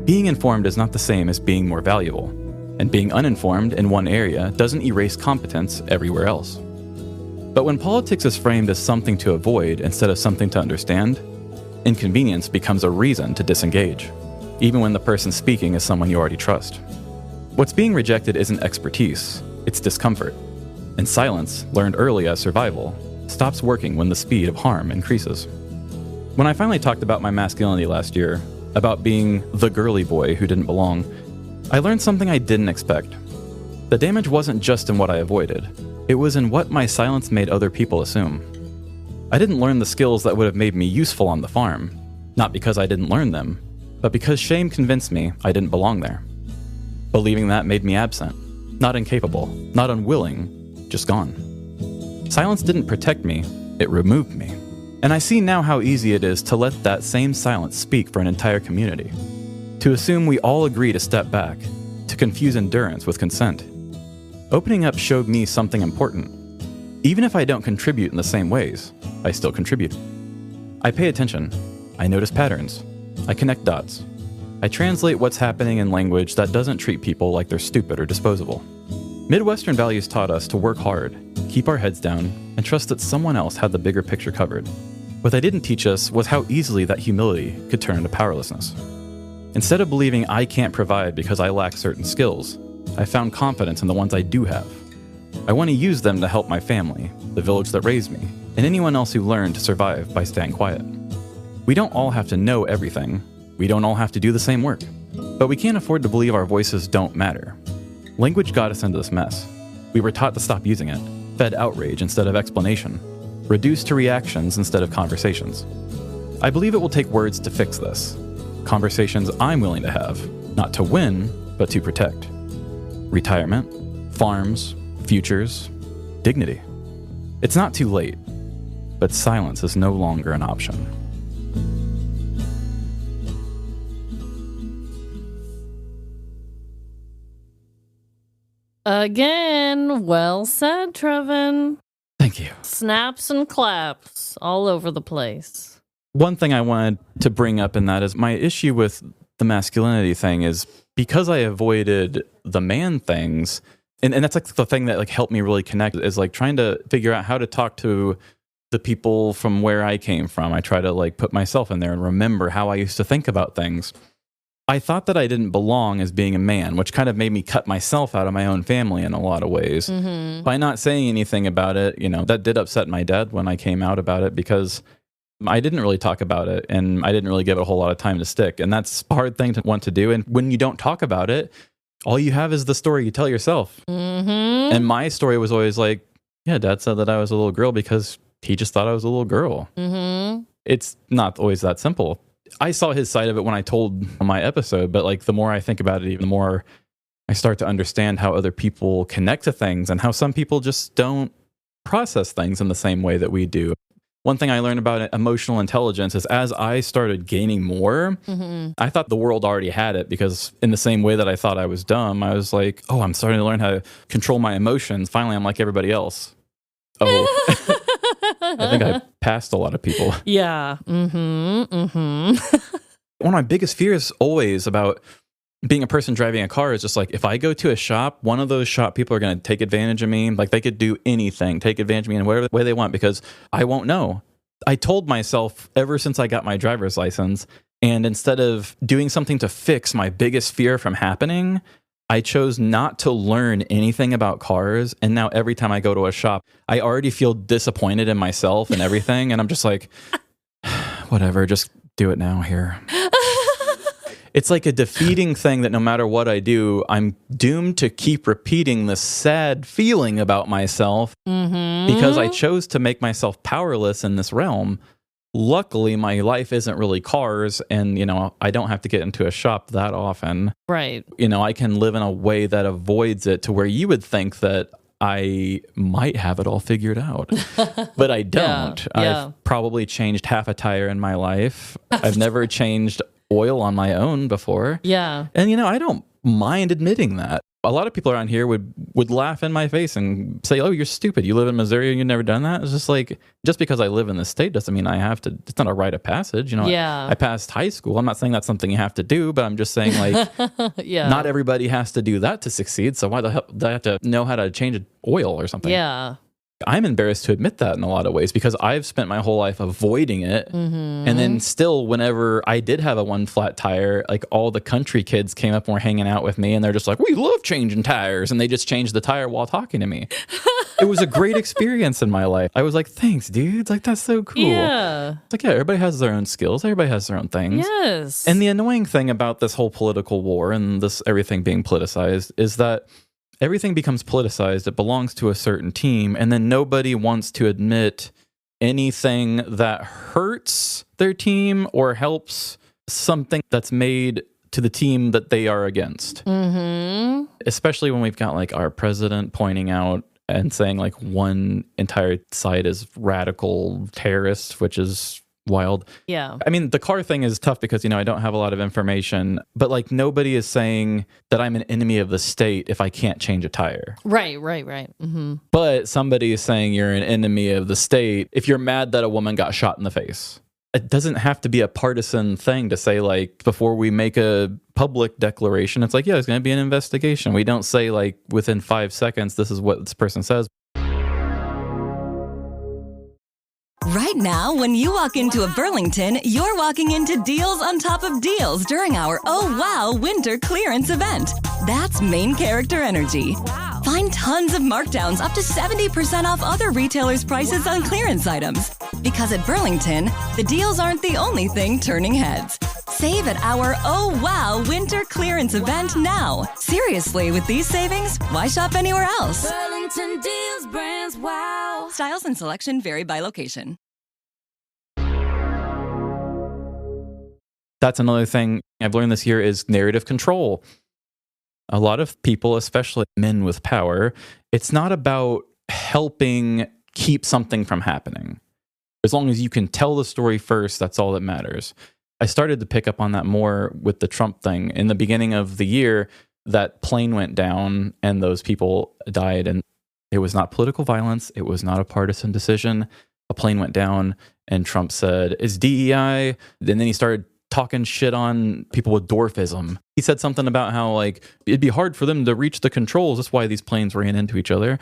Being informed is not the same as being more valuable, and being uninformed in one area doesn't erase competence everywhere else. But when politics is framed as something to avoid instead of something to understand, inconvenience becomes a reason to disengage, even when the person speaking is someone you already trust. What's being rejected isn't expertise, it's discomfort. And silence, learned early as survival, stops working when the speed of harm increases. When I finally talked about my masculinity last year, about being the girly boy who didn't belong, I learned something I didn't expect. The damage wasn't just in what I avoided, it was in what my silence made other people assume. I didn't learn the skills that would have made me useful on the farm, not because I didn't learn them, but because shame convinced me I didn't belong there. Believing that made me absent, not incapable, not unwilling, just gone. Silence didn't protect me, it removed me. And I see now how easy it is to let that same silence speak for an entire community. To assume we all agree to step back, to confuse endurance with consent. Opening up showed me something important. Even if I don't contribute in the same ways, I still contribute. I pay attention. I notice patterns. I connect dots. I translate what's happening in language that doesn't treat people like they're stupid or disposable. Midwestern values taught us to work hard, keep our heads down, and trust that someone else had the bigger picture covered. What they didn't teach us was how easily that humility could turn into powerlessness. Instead of believing I can't provide because I lack certain skills, I found confidence in the ones I do have. I want to use them to help my family, the village that raised me, and anyone else who learned to survive by staying quiet. We don't all have to know everything. We don't all have to do the same work. But we can't afford to believe our voices don't matter. Language got us into this mess. We were taught to stop using it, fed outrage instead of explanation, reduced to reactions instead of conversations. I believe it will take words to fix this. Conversations I'm willing to have, not to win, but to protect. Retirement, farms, futures, dignity. It's not too late, but silence is no longer an option. Again, well said, Trevin. Thank you. Snaps and claps all over the place. One thing I wanted to bring up in that is my issue with the masculinity thing is because I avoided the man things, and that's like the thing that like helped me really connect is like trying to figure out how to talk to the people from where I came from. I try to like put myself in there and remember how I used to think about things. I thought that I didn't belong as being a man, which kind of made me cut myself out of my own family in a lot of ways. Mm-hmm. By not saying anything about it, that did upset my dad when I came out about it because I didn't really talk about it and I didn't really give it a whole lot of time to stick. And that's a hard thing to want to do. And when you don't talk about it, all you have is the story you tell yourself. Mm-hmm. And my story was always like, yeah, Dad said that I was a little girl because he just thought I was a little girl. Mm-hmm. It's not always that simple. I saw his side of it when I told my episode, but like the more I think about it, even the more I start to understand how other people connect to things and how some people just don't process things in the same way that we do. One thing I learned about emotional intelligence is as I started gaining more, I thought the world already had it because in the same way that I thought I was dumb, I was like, oh, I'm starting to learn how to control my emotions. Finally, I'm like everybody else. Oh, I think I passed a lot of people. Yeah. Mm-hmm. Mm-hmm. One of my biggest fears always about being a person driving a car is just like, if I go to a shop, one of those shop people are going to take advantage of me. Like they could do anything, take advantage of me in whatever way they want because I won't know. I told myself ever since I got my driver's license, and instead of doing something to fix my biggest fear from happening, I chose not to learn anything about cars. And now every time I go to a shop, I already feel disappointed in myself and everything. And I'm just like, whatever, just do it now here. It's like a defeating thing that no matter what I do, I'm doomed to keep repeating this sad feeling about myself because I chose to make myself powerless in this realm. Luckily, my life isn't really cars and, I don't have to get into a shop that often. Right. I can live in a way that avoids it to where you would think that I might have it all figured out, but I don't. Yeah. I've probably changed half a tire in my life. I've never changed oil on my own before. Yeah. And, I don't mind admitting that. A lot of people around here would laugh in my face and say, oh, you're stupid. You live in Missouri and you've never done that. It's just like, just because I live in the state doesn't mean I have to. It's not a rite of passage. Yeah. I passed high school. I'm not saying that's something you have to do, but I'm just saying like, not everybody has to do that to succeed. So why the hell do I have to know how to change oil or something? Yeah. I'm embarrassed to admit that in a lot of ways because I've spent my whole life avoiding it. And then still, whenever I did have a one flat tire, like all the country kids came up and were hanging out with me and they're just like, we love changing tires. And they just changed the tire while talking to me. It was a great experience in my life. I was like, thanks, dude. Like, that's so cool. Yeah. It's like, yeah, everybody has their own skills. Everybody has their own things. Yes. And the annoying thing about this whole political war and this everything being politicized is that everything becomes politicized. It belongs to a certain team. And then nobody wants to admit anything that hurts their team or helps something that's made to the team that they are against. Especially when we've got like our president pointing out and saying like one entire side is radical terrorists, which is wild. Yeah. I mean, the car thing is tough because, I don't have a lot of information, but like nobody is saying that I'm an enemy of the state if I can't change a tire. Right. But somebody is saying you're an enemy of the state if you're mad that a woman got shot in the face. It doesn't have to be a partisan thing to say, like, before we make a public declaration, it's like, yeah, there's going to be an investigation. We don't say, like, within 5 seconds, this is what this person says. Right now, when you walk into a Burlington, you're walking into deals on top of deals during our Oh Wow Winter Clearance event. That's main character energy. Find tons of markdowns up to 70% off other retailers' prices on clearance items. Because at Burlington, the deals aren't the only thing turning heads. Save at our Oh Wow Winter Clearance event now. Seriously, with these savings, why shop anywhere else? Burlington Deals Brands Wow. Styles and selection vary by location. That's another thing I've learned this year is narrative control. A lot of people, especially men with power, it's not about helping keep something from happening. As long as you can tell the story first, that's all that matters. I started to pick up on that more with the Trump thing. In the beginning of the year, that plane went down and those people died. And it was not political violence. It was not a partisan decision. A plane went down and Trump said, "It's DEI." And then he started talking shit on people with dwarfism. He said something about how like it'd be hard for them to reach the controls. That's why these planes ran into each other.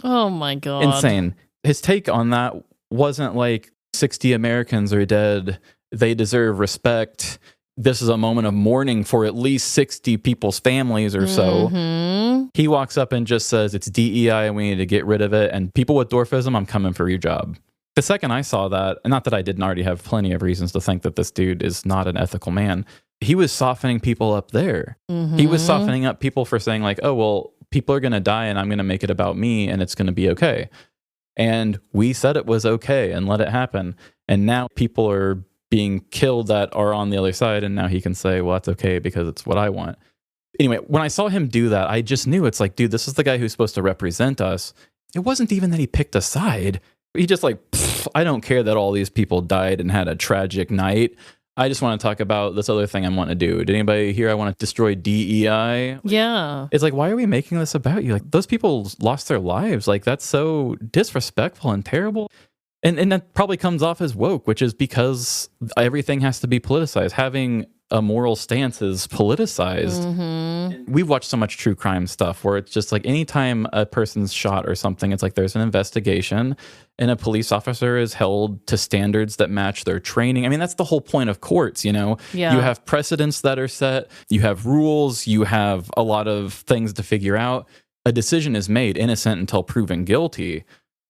Oh my God. Insane. His take on that wasn't like 60 Americans are dead. They deserve respect. This is a moment of mourning for at least 60 people's families or so. He walks up and just says, it's DEI and we need to get rid of it. And people with dwarfism, I'm coming for your job. The second I saw that, and not that I didn't already have plenty of reasons to think that this dude is not an ethical man, he was softening people up there. He was softening up people for saying like, oh, well, people are going to die and I'm going to make it about me and it's going to be okay. And we said it was okay and let it happen. And now people are being killed that are on the other side. And now he can say, well, that's okay because it's what I want. Anyway, when I saw him do that, I just knew it's like, dude, this is the guy who's supposed to represent us. It wasn't even that he picked a side. He just like, I don't care that all these people died and had a tragic night. I just want to talk about this other thing I want to do. Did anybody here? I want to destroy DEI. Yeah. It's like, why are we making this about you? Like, those people lost their lives. Like, that's so disrespectful and terrible. And that probably comes off as woke, which is because everything has to be politicized. Having a moral stance is politicized. We've watched so much true crime stuff where it's just like anytime a person's shot or something, it's like there's an investigation and a police officer is held to standards that match their training. I mean, that's the whole point of courts, you know? Yeah. You have precedents that are set, you have rules, you have a lot of things to figure out. A decision is made innocent until proven guilty.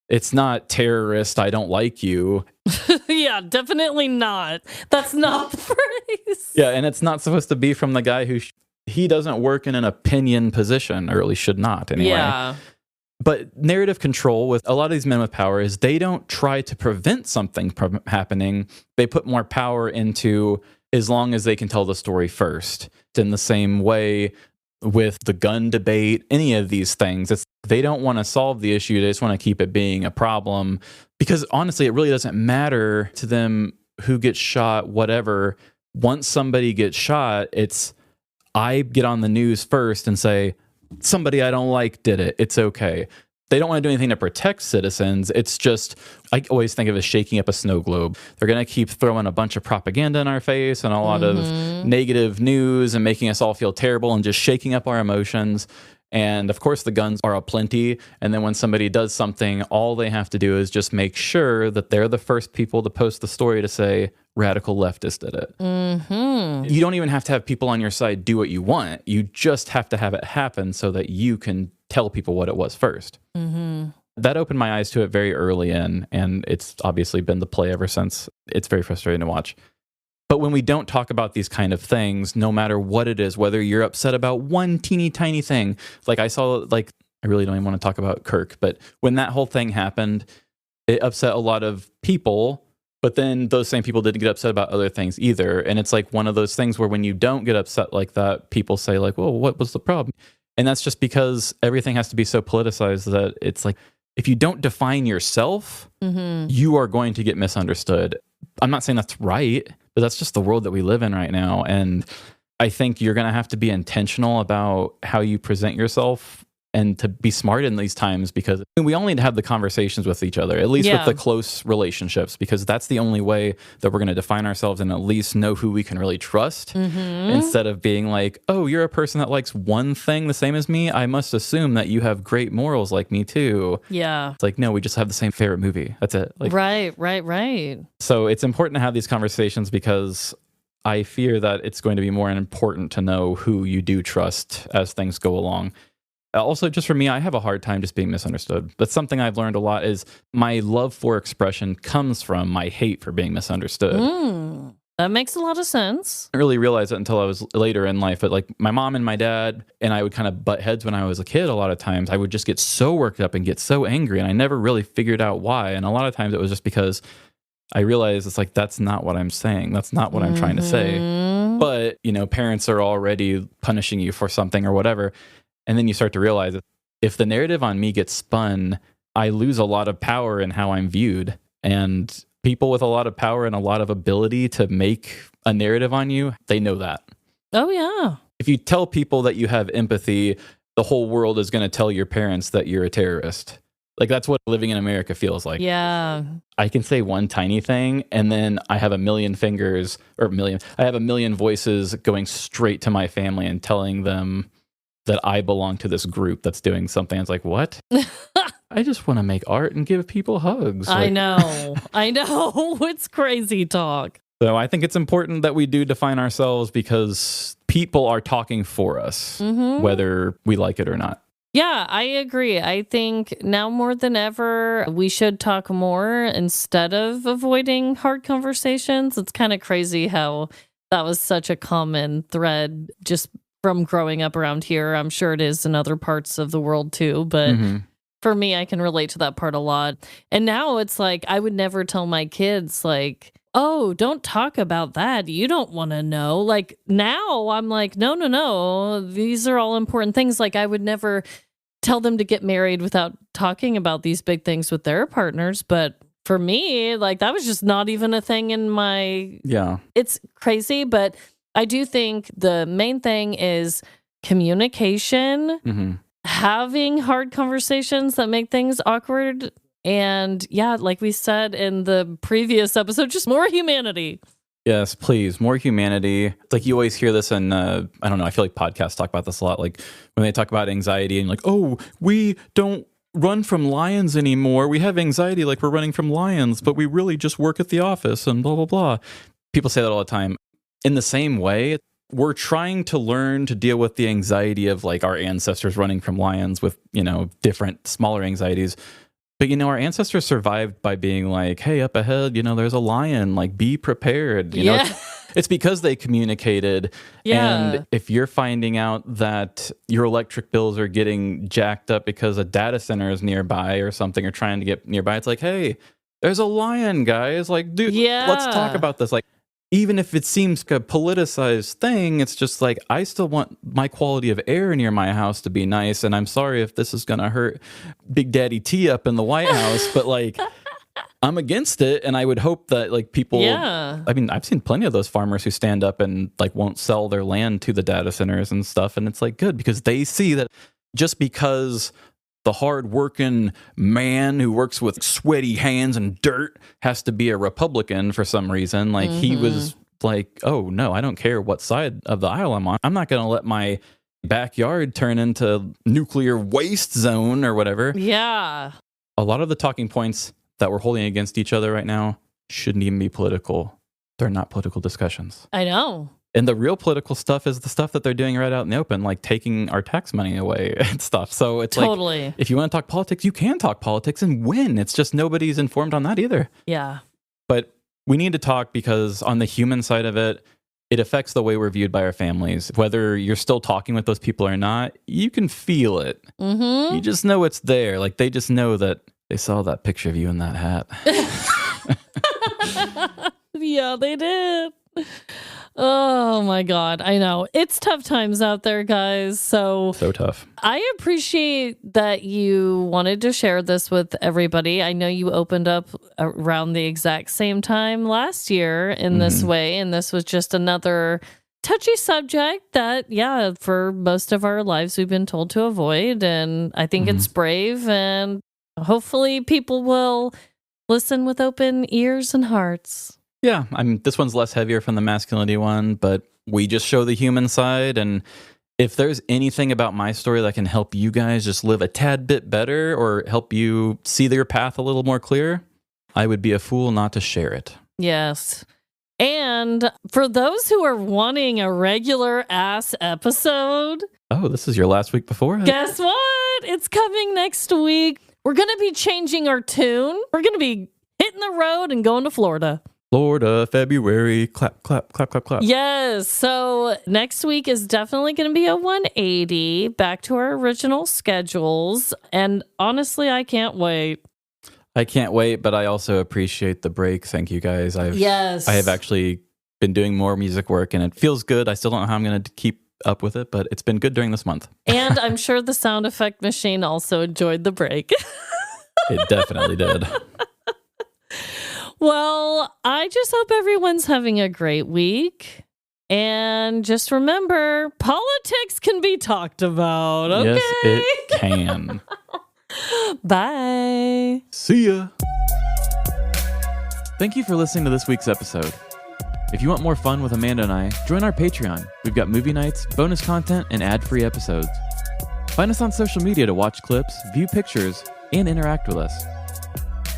It's not terrorist, I don't like you. Yeah, definitely not. That's not the phrase. Yeah, and it's not supposed to be from the guy who he doesn't work in an opinion position, or at least should not anyway. Yeah. But narrative control with a lot of these men with power is they don't try to prevent something from happening. They put more power into as long as they can tell the story first. In the same way with the gun debate, any of these things, they don't want to solve the issue. They just want to keep it being a problem because honestly, it really doesn't matter to them who gets shot, whatever. Once somebody gets shot, I get on the news first and say, somebody I don't like did it. It's okay. They don't want to do anything to protect citizens. It's just, I always think of it as shaking up a snow globe. They're going to keep throwing a bunch of propaganda in our face and a lot of negative news and making us all feel terrible and just shaking up our emotions. And of course, the guns are aplenty. And then when somebody does something, all they have to do is just make sure that they're the first people to post the story to say, radical leftist did it. Mm-hmm. You don't even have to have people on your side do what you want. You just have to have it happen so that you can tell people what it was first. Mm-hmm. That opened my eyes to it very early in, and it's obviously been the play ever since. It's very frustrating to watch. But when we don't talk about these kind of things, no matter what it is, whether you're upset about one teeny tiny thing, like I saw, like, I really don't even want to talk about Kirk, but when that whole thing happened, it upset a lot of people, but then those same people didn't get upset about other things either. And it's like one of those things where when you don't get upset like that, people say like, well, what was the problem? And that's just because everything has to be so politicized that it's like, if you don't define yourself, you are going to get misunderstood. I'm not saying that's right, but that's just the world that we live in right now. And I think you're going to have to be intentional about how you present yourself and to be smart in these times, because we all need to have the conversations with each other, at least with the close relationships, because that's the only way that we're going to define ourselves and at least know who we can really trust, instead of being like, oh, you're a person that likes one thing the same as me, I must assume that you have great morals like me too. Yeah. It's like, no, we just have the same favorite movie. That's it. Like, Right. So it's important to have these conversations, because I fear that it's going to be more important to know who you do trust as things go along. Also, just for me, I have a hard time just being misunderstood. That's something I've learned a lot, is my love for expression comes from my hate for being misunderstood. That makes a lot of sense. I didn't really realize it until I was later in life, but like my mom and my dad and I would kind of butt heads when I was a kid. A lot of times I would just get so worked up and get so angry, and I never really figured out why. And a lot of times it was just because I realized it's like, that's not what I'm saying. That's not what I'm trying to say. But, you know, parents are already punishing you for something or whatever. And then you start to realize that if the narrative on me gets spun, I lose a lot of power in how I'm viewed. And people with a lot of power and a lot of ability to make a narrative on you, they know that. Oh, yeah. If you tell people that you have empathy, the whole world is going to tell your parents that you're a terrorist. Like, that's what living in America feels like. Yeah. I can say one tiny thing, and then I have a million fingers, or I have a million voices going straight to my family and telling them that I belong to this group that's doing something. It's like, what? I just want to make art and give people hugs. I know. It's crazy talk. So I think it's important that we do define ourselves, because people are talking for us, whether we like it or not. Yeah, I agree. I think now more than ever, we should talk more instead of avoiding hard conversations. It's kind of crazy how that was such a common thread just from growing up around here. I'm sure it is in other parts of the world too, but for me, I can relate to that part a lot. And now it's like, I would never tell my kids like, oh, don't talk about that. You don't want to know. Like now I'm like, no. These are all important things. Like I would never tell them to get married without talking about these big things with their partners. But for me, like that was just not even a thing in my... Yeah. It's crazy, but I do think the main thing is communication, having hard conversations that make things awkward. And yeah, like we said in the previous episode, just more humanity. Yes, please. More humanity. Like you always hear this in, I don't know, I feel like podcasts talk about this a lot. Like when they talk about anxiety and like, oh, we don't run from lions anymore. We have anxiety like we're running from lions, but we really just work at the office and blah, blah, blah. People say that all the time. In the same way, we're trying to learn to deal with the anxiety of like our ancestors running from lions with, you know, different smaller anxieties. But, you know, our ancestors survived by being like, hey, up ahead, you know, there's a lion, like be prepared. You know, it's because they communicated. And if you're finding out that your electric bills are getting jacked up because a data center is nearby or something, or trying to get nearby, it's like, hey, there's a lion, guys. Like, dude, let's talk about this. Like, even if it seems like a politicized thing, it's just like, I still want my quality of air near my house to be nice. And I'm sorry if this is going to hurt Big Daddy T up in the White House, but like, I'm against it. And I would hope that like people, I mean, I've seen plenty of those farmers who stand up and like won't sell their land to the data centers and stuff. And it's like good, because they see that just because the hard-working man who works with sweaty hands and dirt has to be a Republican for some reason. Like he was like, oh no, I don't care what side of the aisle I'm on. I'm not going to let my backyard turn into nuclear waste zone or whatever. Yeah. A lot of the talking points that we're holding against each other right now shouldn't even be political. They're not political discussions. I know. And the real political stuff is the stuff that they're doing right out in the open, like taking our tax money away and stuff. So it's Totally. like, if you want to talk politics, you can talk politics and win. It's just nobody's informed on that either. Yeah. But we need to talk because on the human side of it, it affects the way we're viewed by our families. Whether you're still talking with those people or not, you can feel it. Mm-hmm. You just know it's there. Like they just know that they saw that picture of you in that hat. Yeah, they did. Oh my God. I know. It's tough times out there, guys. So tough. I appreciate that you wanted to share this with everybody. I know you opened up around the exact same time last year in this way. And this was just another touchy subject that, yeah, for most of our lives we've been told to avoid. And I think it's brave. And hopefully people will listen with open ears and hearts. Yeah, I mean, this one's less heavier from the masculinity one, but we just show the human side. And if there's anything about my story that can help you guys just live a tad bit better or help you see their path a little more clear, I would be a fool not to share it. Yes. And for those who are wanting a regular ass episode, Oh, this is your last week before it? guess what? It's coming next week. We're going to be changing our tune. We're going to be hitting the road and going to Florida. Florida, February, clap, clap, clap, clap, clap. Yes. So next week is definitely going to be a 180 back to our original schedules. And honestly, I can't wait. I can't wait, but I also appreciate the break. Thank you guys. Yes. I have actually been doing more music work and it feels good. I still don't know how I'm going to keep up with it, but it's been good during this month. And I'm sure the sound effect machine also enjoyed the break. It definitely did. Well, I just hope everyone's having a great week. And just remember, politics can be talked about. Okay? Yes, it can. Bye. See ya. Thank you for listening to this week's episode. If you want more fun with Amanda and I, join our Patreon. We've got movie nights, bonus content, and ad-free episodes. Find us on social media to watch clips, view pictures, and interact with us.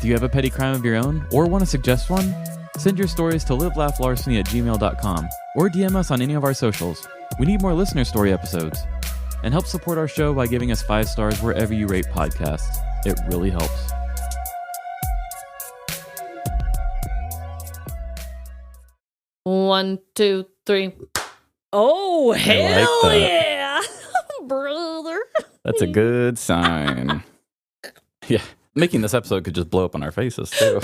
Do you have a petty crime of your own or want to suggest one? Send your stories to livelaughlarceny@gmail.com or DM us on any of our socials. We need more listener story episodes. And help support our show by giving us 5 stars wherever you rate podcasts. It really helps. 1, 2, 3. Oh, hell that. yeah. Brother. That's a good sign. Yeah, making this episode could just blow up on our faces too.